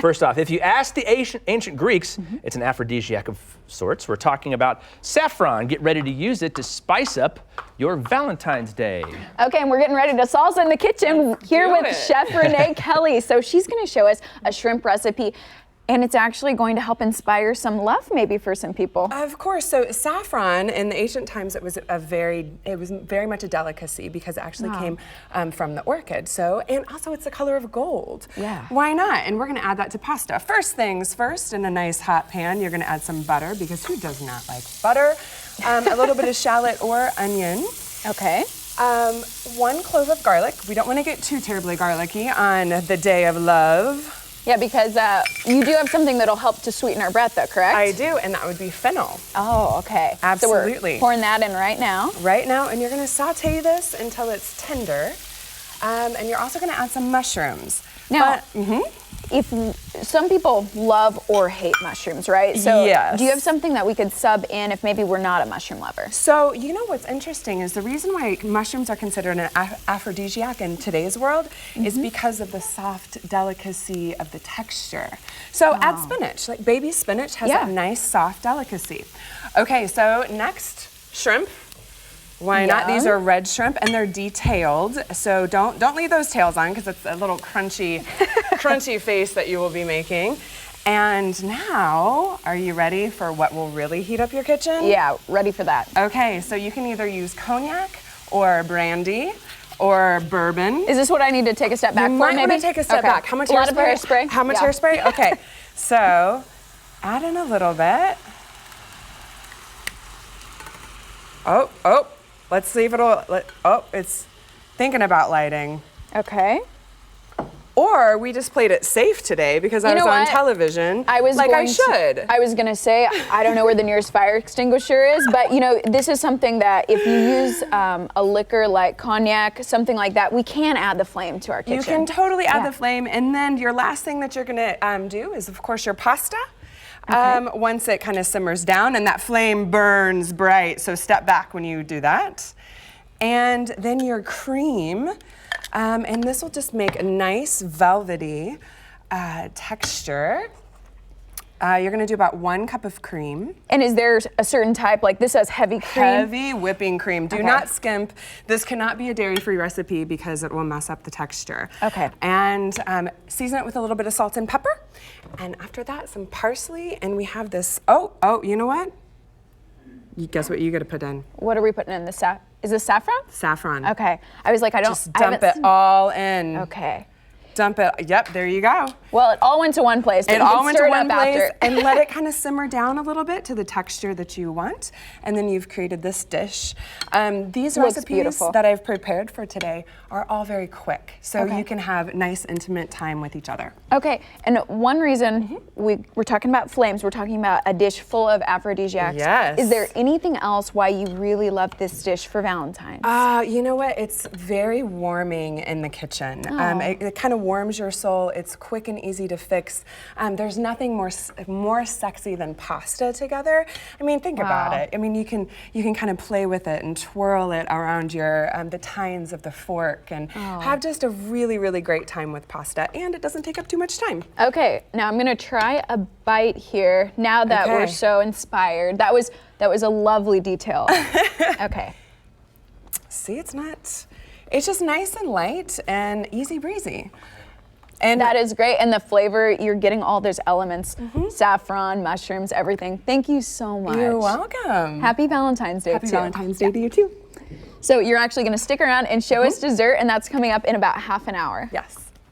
First off, if you ask the ancient Greeks, it's an aphrodisiac of sorts. We're talking about saffron. Get ready to use it to spice up your Valentine's Day. Okay, and we're getting ready to salsa in the kitchen here with Chef Renee Kelly. So she's going to show us a shrimp recipe. And it's actually going to help inspire some love maybe for some people. Of course. So saffron in the ancient times, it was very much a delicacy because it actually came from the orchid. So, and also it's the color of gold. Yeah. Why not? And we're gonna add that to pasta. First things first, in a nice hot pan, you're gonna add some butter because who does not like butter? A little bit of shallot or onion. Okay. 1 clove of garlic. We don't wanna get too terribly garlicky on the day of love. Yeah, because you do have something that'll help to sweeten our breath though, correct? I do, and that would be fennel. Oh, okay. Absolutely. So we're pouring that in right now. Right now, and you're gonna saute this until it's tender. And you're also gonna add some mushrooms. Now, if some people love or hate mushrooms, right? So yes. Do you have something that we could sub in if maybe we're not a mushroom lover? So you know what's interesting is the reason why mushrooms are considered an aphrodisiac in today's world is because of the soft delicacy of the texture. So add spinach, like baby spinach has that nice soft delicacy. Okay, so next, shrimp. Why not? These are red shrimp and they're detailed. So don't leave those tails on because it's a little crunchy, crunchy face that you will be making. And now, are you ready for what will really heat up your kitchen? Yeah, ready for that. Okay, so you can either use cognac or brandy or bourbon. Is this what I need to take a step back for, maybe? You might want to take a step back. How much hairspray? A lot of hairspray. How much hairspray? Okay, so add in a little bit. Oh. Let's see if it'll, it's thinking about lighting. Okay. Or we just played it safe today because I was on television, I was gonna say, I don't know where the nearest fire extinguisher is, but you know, this is something that if you use a liquor like cognac, something like that, we can add the flame to our kitchen. You can totally add the flame, and then your last thing that you're gonna do is, of course, your pasta. Once it kind of simmers down and that flame burns bright, so step back when you do that. And then your cream, and this will just make a nice velvety texture. You're gonna do about 1 cup of cream. And is there a certain type, like this has heavy cream? Heavy whipping cream. Do not skimp. This cannot be a dairy-free recipe because it will mess up the texture. Okay. And season it with a little bit of salt and pepper. And after that, some parsley, and we have this, you know what? Guess what you gotta put in? What are we putting in? Is this saffron? Saffron. Okay. I was like, Just dump it all in. Okay. Dump it, yep, there you go. Well, it all went to one place. But it all went to one place, after. and let it kind of simmer down a little bit to the texture that you want, and then you've created this dish. These recipes that I've prepared for today are all very quick, so you can have nice, intimate time with each other. Okay, and one reason we're talking about flames, we're talking about a dish full of aphrodisiacs. Yes. Is there anything else why you really love this dish for Valentine's? You know what? It's very warming in the kitchen. It kind of warms your soul. It's quick and easy to fix. There's nothing more sexy than pasta together. I mean, think about it. I mean, you can kind of play with it and twirl it around your the tines of the fork and have just a really, really great time with pasta. And it doesn't take up too much time. Okay, now I'm gonna try a bite here. Now that we're so inspired, that was a lovely detail. Okay. See, it's just nice and light and easy breezy. And that is great, and the flavor, you're getting all those elements, saffron, mushrooms, everything. Thank you so much. You're welcome. Happy Valentine's Day. Happy Valentine's Day to you too. So you're actually gonna stick around and show us dessert, and that's coming up in about half an hour. Yes.